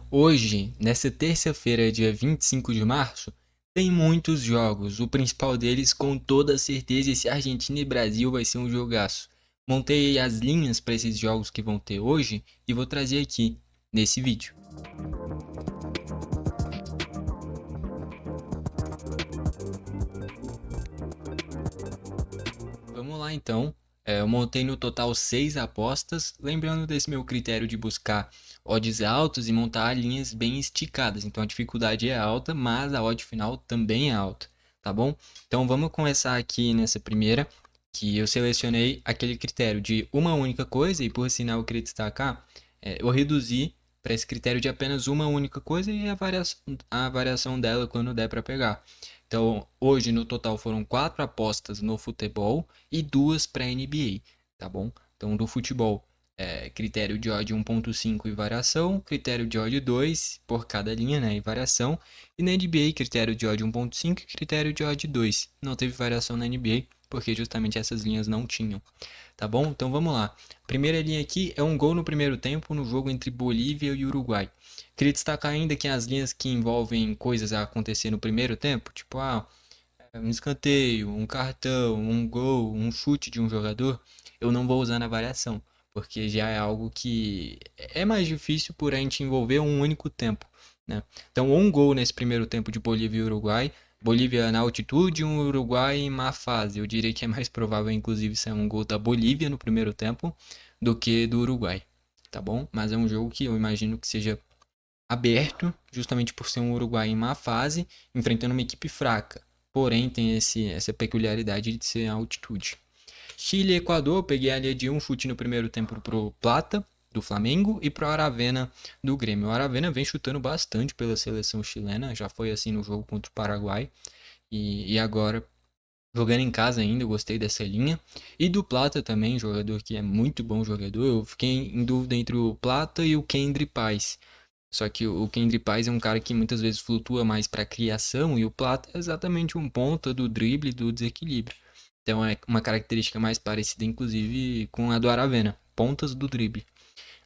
Hoje, nessa terça-feira, dia 25 de março, tem muitos jogos. O principal deles, com toda certeza, esse Argentina e Brasil vai ser um jogaço. Montei as linhas para esses jogos que vão ter hoje e vou trazer aqui nesse vídeo. Vamos lá então. Eu montei no total 6 apostas, lembrando desse meu critério de buscar odds altos e montar linhas bem esticadas. Então a dificuldade é alta, mas a odd final também é alta, tá bom? Então vamos começar aqui nessa primeira, que eu selecionei aquele critério de uma única coisa, e por sinal eu queria destacar, eu reduzi para esse critério de apenas uma única coisa e a variação dela quando der para pegar. Então, hoje no total foram 4 apostas no futebol e 2 para NBA, tá bom? Então, do futebol, critério de odd 1.5 e variação, critério de odd 2 por cada linha, né, e variação. E na NBA, critério de odd 1.5 e critério de odd 2. Não teve variação na NBA, porque justamente essas linhas não tinham, tá bom? Então vamos lá. Primeira linha aqui é um gol no primeiro tempo no jogo entre Bolívia e Uruguai. Queria destacar ainda que as linhas que envolvem coisas a acontecer no primeiro tempo, tipo um escanteio, um cartão, um gol, um chute de um jogador, eu não vou usar na variação, porque já é algo que é mais difícil por a gente envolver um único tempo, né? Então, um gol nesse primeiro tempo de Bolívia e Uruguai, Bolívia na altitude, um Uruguai em má fase. Eu diria que é mais provável, inclusive, ser um gol da Bolívia no primeiro tempo do que do Uruguai, tá bom? Mas é um jogo que eu imagino que seja aberto, justamente por ser um Uruguai em má fase, enfrentando uma equipe fraca. Porém, tem essa peculiaridade de ser a altitude. Chile e Equador, peguei ali de um chute no primeiro tempo pro Plata, do Flamengo, e pro Aravena, do Grêmio. O Aravena vem chutando bastante pela seleção chilena, já foi assim no jogo contra o Paraguai, e agora jogando em casa ainda, eu gostei dessa linha. E do Plata também, jogador que é muito bom jogador. Eu fiquei em dúvida entre o Plata e o Kendry Paz. Só que o Kendry Paz é um cara que muitas vezes flutua mais para criação e o Plata é exatamente um ponta do drible e do desequilíbrio. Então é uma característica mais parecida, inclusive, com a do Aravena, pontas do drible.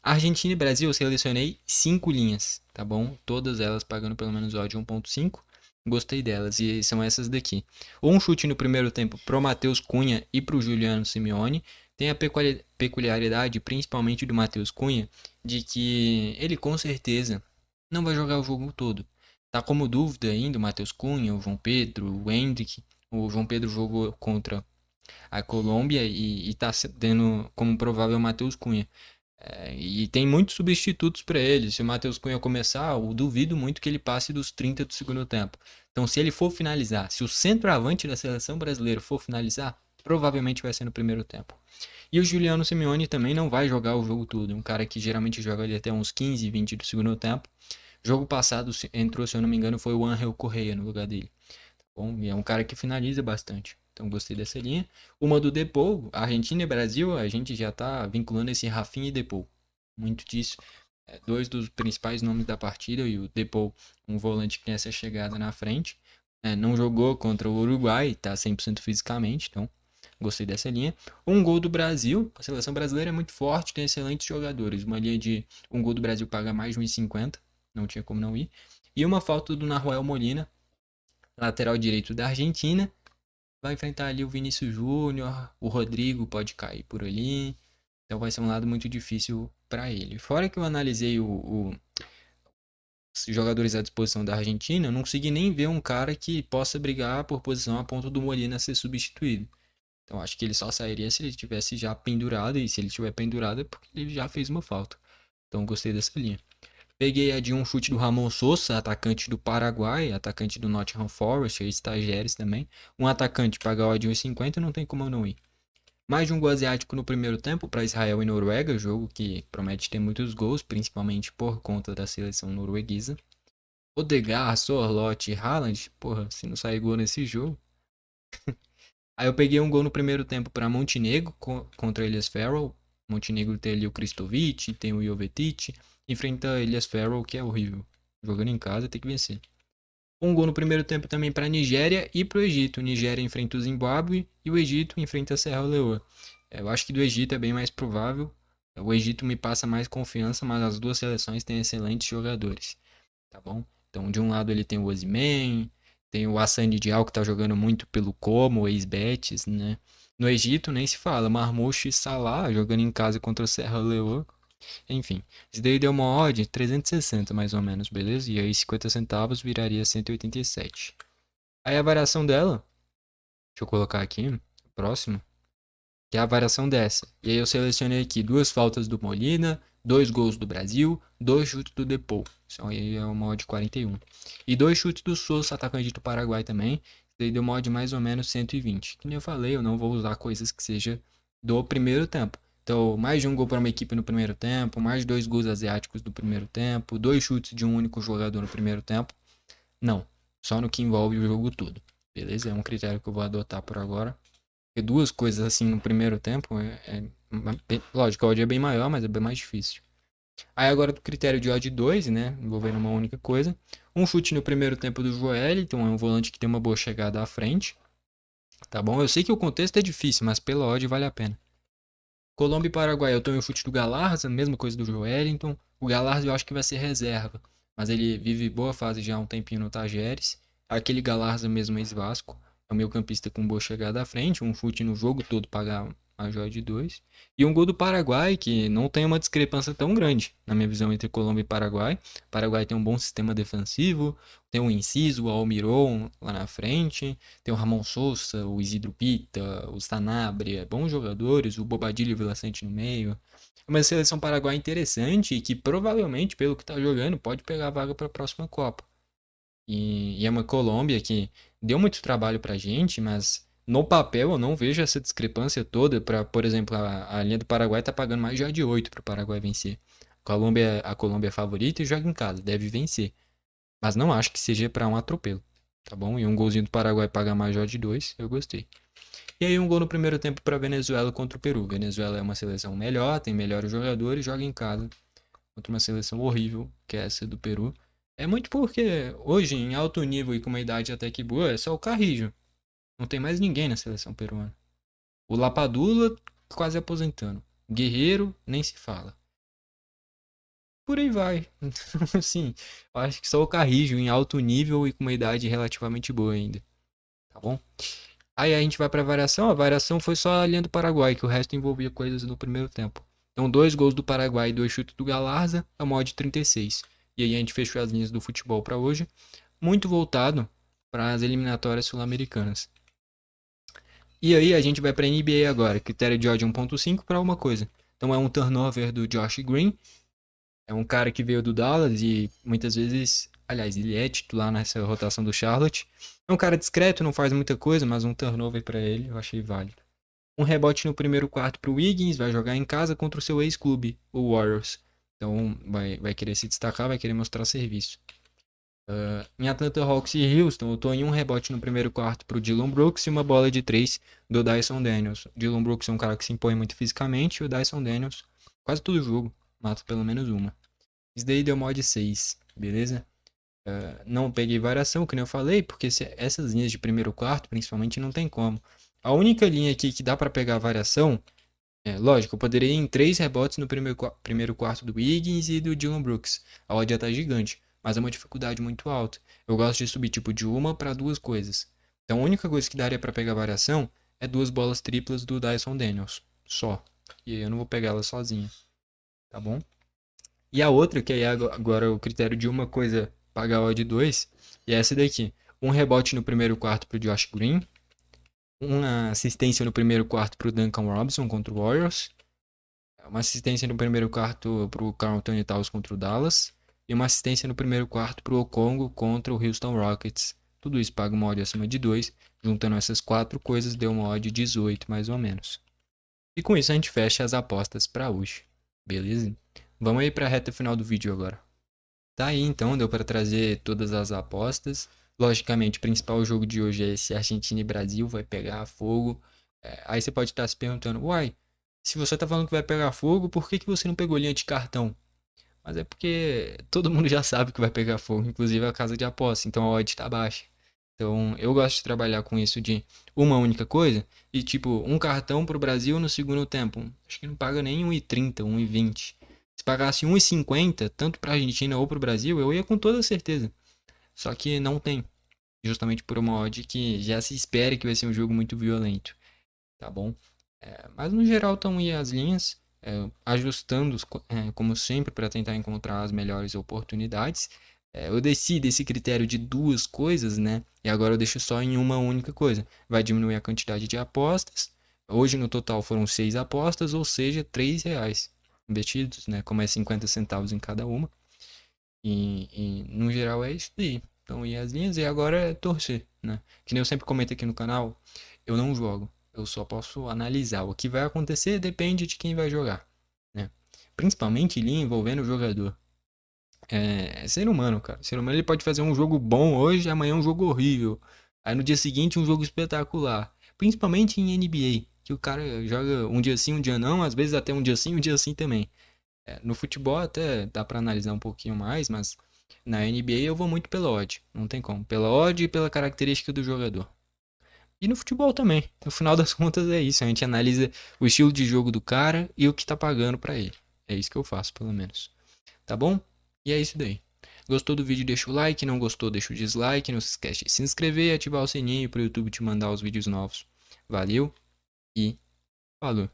Argentina e Brasil eu selecionei 5 linhas, tá bom? Todas elas pagando pelo menos odd 1.5. Gostei delas e são essas daqui. Um chute no primeiro tempo pro Matheus Cunha e pro Juliano Simeone. Tem a peculiaridade, principalmente do Matheus Cunha, de que ele com certeza não vai jogar o jogo todo. Tá como dúvida ainda o Matheus Cunha, o João Pedro, o Hendrick. O João Pedro jogou contra a Colômbia e tá tendo como provável o Matheus Cunha. E tem muitos substitutos para ele. Se o Matheus Cunha começar, eu duvido muito que ele passe dos 30 do segundo tempo. Então, se ele for finalizar, se o centroavante da seleção brasileira for finalizar, provavelmente vai ser no primeiro tempo. E o Juliano Simeone também não vai jogar o jogo todo. Um cara que geralmente joga ali até uns 15, 20 do segundo tempo. Jogo passado entrou, se eu não me engano, foi o Angel Correia no lugar dele. Bom, e é um cara que finaliza bastante. Então gostei dessa linha. Uma do Depou, Argentina e Brasil, a gente já tá vinculando esse Rafinha e Depou. Muito disso. Dois dos principais nomes da partida e o Depou, um volante que tem essa chegada na frente. Não jogou contra o Uruguai, tá 100% fisicamente, então gostei dessa linha. Um gol do Brasil, a seleção brasileira é muito forte, tem excelentes jogadores. Uma linha de um gol do Brasil paga mais de 1,50, não tinha como não ir. E uma falta do Nahuel Molina, lateral direito da Argentina. Vai enfrentar ali o Vinícius Júnior, o Rodrigo pode cair por ali. Então vai ser um lado muito difícil para ele. Fora que eu analisei os jogadores à disposição da Argentina, eu não consegui nem ver um cara que possa brigar por posição a ponto do Molina ser substituído. Então acho que ele só sairia se ele tivesse já pendurado, e se ele estiver pendurado é porque ele já fez uma falta. Então gostei dessa linha. Peguei a de um chute do Ramon Sousa, atacante do Paraguai, atacante do Nottingham Forest, estagiários também. Um atacante pagar odd 1,50 não tem como eu não ir. Mais de um gol asiático no primeiro tempo para Israel e Noruega, jogo que promete ter muitos gols, principalmente por conta da seleção norueguesa. Odegaard, Sorloth e Haaland, porra, se não sair gol nesse jogo. Aí eu peguei um gol no primeiro tempo para Montenegro contra Elias Farrell. Montenegro tem ali o Kristovic, tem o Jovetic. Enfrenta Elias Farrell, que é horrível. Jogando em casa tem que vencer. Um gol no primeiro tempo também para a Nigéria e para o Egito. Nigéria enfrenta o Zimbábue e o Egito enfrenta a Serra Leoa. Eu acho que do Egito é bem mais provável, O Egito me passa mais confiança, mas as duas seleções têm excelentes jogadores, tá bom? Então, de um lado ele tem o Osimhen, tem o Hassani Diallo que tá jogando muito pelo Como, ex-Betis, né? No Egito nem se fala, Marmoush e Salah jogando em casa contra o Serra Leoa. Enfim, isso daí deu uma odd 360 mais ou menos, beleza? E aí 50 centavos viraria 187. Aí a variação dela, deixa eu colocar aqui, próximo, que é a variação dessa. E aí eu selecionei aqui duas faltas do Molina, dois gols do Brasil, dois chutes do Depou. Isso aí é uma odd 41. E dois chutes do Sousa, atacante do Paraguai também. Isso aí deu uma odd mais ou menos 120. Como eu falei, eu não vou usar coisas que seja do primeiro tempo. Então, mais de um gol para uma equipe no primeiro tempo, mais de dois gols asiáticos no primeiro tempo, dois chutes de um único jogador no primeiro tempo. Não, só no que envolve o jogo todo. Beleza? É um critério que eu vou adotar por agora. Porque duas coisas assim no primeiro tempo lógico, a odd é bem maior, mas é bem mais difícil. Aí agora do critério de odd 2, né? Envolvendo uma única coisa. Um chute no primeiro tempo do Joel, então é um volante que tem uma boa chegada à frente. Tá bom? Eu sei que o contexto é difícil, mas pela odd vale a pena. Colômbia e Paraguai, eu tenho o chute do Galarza, mesma coisa do Joelinton. O Galarza eu acho que vai ser reserva, mas ele vive boa fase já há um tempinho no Tajeres. Aquele Galarza mesmo ex-Vasco, é o meio campista com boa chegada à frente, um chute no jogo todo pagar major de 2. E um gol do Paraguai, que não tem uma discrepância tão grande, na minha visão, entre Colômbia e Paraguai. O Paraguai tem um bom sistema defensivo, tem o Inciso, o Almiron lá na frente, tem o Ramon Sousa, o Isidro Pita, o Sanabria, bons jogadores, o Bobadilha e o Vila Sante no meio. É uma seleção paraguaia interessante e que provavelmente, pelo que está jogando, pode pegar a vaga para a próxima Copa. E é uma Colômbia que deu muito trabalho para a gente, mas no papel eu não vejo essa discrepância toda para, por exemplo, a linha do Paraguai está pagando mais já de 8 para o Paraguai vencer. A Colômbia é favorita e joga em casa, deve vencer. Mas não acho que seja para um atropelo, tá bom? E um golzinho do Paraguai pagar major de 2, eu gostei. E aí um gol no primeiro tempo para Venezuela contra o Peru. Venezuela é uma seleção melhor, tem melhores jogadores, joga em casa contra uma seleção horrível, que é essa do Peru. É muito porque hoje, em alto nível e com uma idade até que boa, é só o Carrillo. Não tem mais ninguém na seleção peruana. O Lapadula quase aposentando. Guerreiro nem se fala. Por aí vai. Então, assim, eu acho que só o Carrillo em alto nível e com uma idade relativamente boa ainda. Tá bom? Aí a gente vai pra variação. A variação foi só a linha do Paraguai, que o resto envolvia coisas no primeiro tempo. Então, dois gols do Paraguai e dois chutes do Galarza, a mod 36. E aí a gente fechou as linhas do futebol para hoje. Muito voltado para as eliminatórias sul-americanas. E aí a gente vai para NBA agora. Critério de odd 1.5 para uma coisa. Então é um turnover do Josh Green. É um cara que veio do Dallas e muitas vezes, aliás, ele é titular nessa rotação do Charlotte. É um cara discreto, não faz muita coisa, mas um turnover para ele eu achei válido. Um rebote no primeiro quarto para o Wiggins, vai jogar em casa contra o seu ex-clube, o Warriors. Então vai querer se destacar, vai querer mostrar serviço. Em Atlanta Hawks e Houston, eu tô em um rebote no primeiro quarto pro Dillon Brooks e uma bola de três do Dyson Daniels. Dillon Brooks é um cara que se impõe muito fisicamente e o Dyson Daniels, quase todo jogo, mata pelo menos uma. Isso daí deu mod 6, beleza? Não peguei variação, que nem eu falei, porque essas linhas de primeiro quarto, principalmente, não tem como. A única linha aqui que dá para pegar variação, lógico, eu poderia ir em 3 rebotes no primeiro quarto do Wiggins e do Dillon Brooks. A odd já tá gigante, mas é uma dificuldade muito alta. Eu gosto de subir tipo de uma para duas coisas. Então a única coisa que daria para pegar variação é duas bolas triplas do Dyson Daniels, só. E aí eu não vou pegar ela sozinha, tá bom? E a outra, que aí é agora o critério de uma coisa pagar a odd 2, e é essa daqui. Um rebote no primeiro quarto pro Josh Green, uma assistência no primeiro quarto pro Duncan Robinson contra o Warriors, uma assistência no primeiro quarto pro Karl Anthony Towns contra o Dallas, e uma assistência no primeiro quarto pro Okongo contra o Houston Rockets. Tudo isso paga uma odd acima de 2, juntando essas quatro coisas deu uma odd 18 mais ou menos. E com isso a gente fecha as apostas para hoje, beleza? Vamos aí para a reta final do vídeo agora. Tá aí então, deu para trazer todas as apostas. Logicamente, o principal jogo de hoje é esse Argentina e Brasil, vai pegar fogo. Aí você pode estar se perguntando, uai, se você tá falando que vai pegar fogo, por que você não pegou linha de cartão? Mas é porque todo mundo já sabe que vai pegar fogo, inclusive a casa de aposta, então a odd tá baixa. Então, eu gosto de trabalhar com isso de uma única coisa. E, tipo, um cartão pro Brasil no segundo tempo. Acho que não paga nem 1,30, 1,20. Se pagasse 1,50, tanto pra Argentina ou pro Brasil, eu ia com toda certeza. Só que não tem. Justamente por uma odd que já se espera que vai ser um jogo muito violento. Tá bom? Mas no geral estão aí as linhas. Ajustando, como sempre, para tentar encontrar as melhores oportunidades. Eu desci desse critério de duas coisas, né? E agora eu deixo só em uma única coisa. Vai diminuir a quantidade de apostas. Hoje no total foram 6 apostas, ou seja, R$ 3 investidos, né? Como é 50 centavos em cada uma. E no geral é isso aí. Então, e as linhas, e agora é torcer, né? Que nem eu sempre comento aqui no canal, eu não jogo. Eu só posso analisar. O que vai acontecer depende de quem vai jogar, né? Principalmente linha envolvendo o jogador. É ser humano, cara. Ser humano ele pode fazer um jogo bom hoje, amanhã um jogo horrível. Aí no dia seguinte um jogo espetacular. Principalmente em NBA, que o cara joga um dia sim, um dia não, às vezes até um dia sim, um dia sim também. No futebol até dá pra analisar um pouquinho mais, mas na NBA eu vou muito pela odd. Não tem como. Pela odd e pela característica do jogador. E no futebol também. No final das contas é isso. A gente analisa o estilo de jogo do cara e o que tá pagando pra ele. É isso que eu faço, pelo menos. Tá bom? E é isso daí. Gostou do vídeo, deixa o like. Não gostou, deixa o dislike. Não se esquece de se inscrever e ativar o sininho pro YouTube te mandar os vídeos novos. Valeu e falou!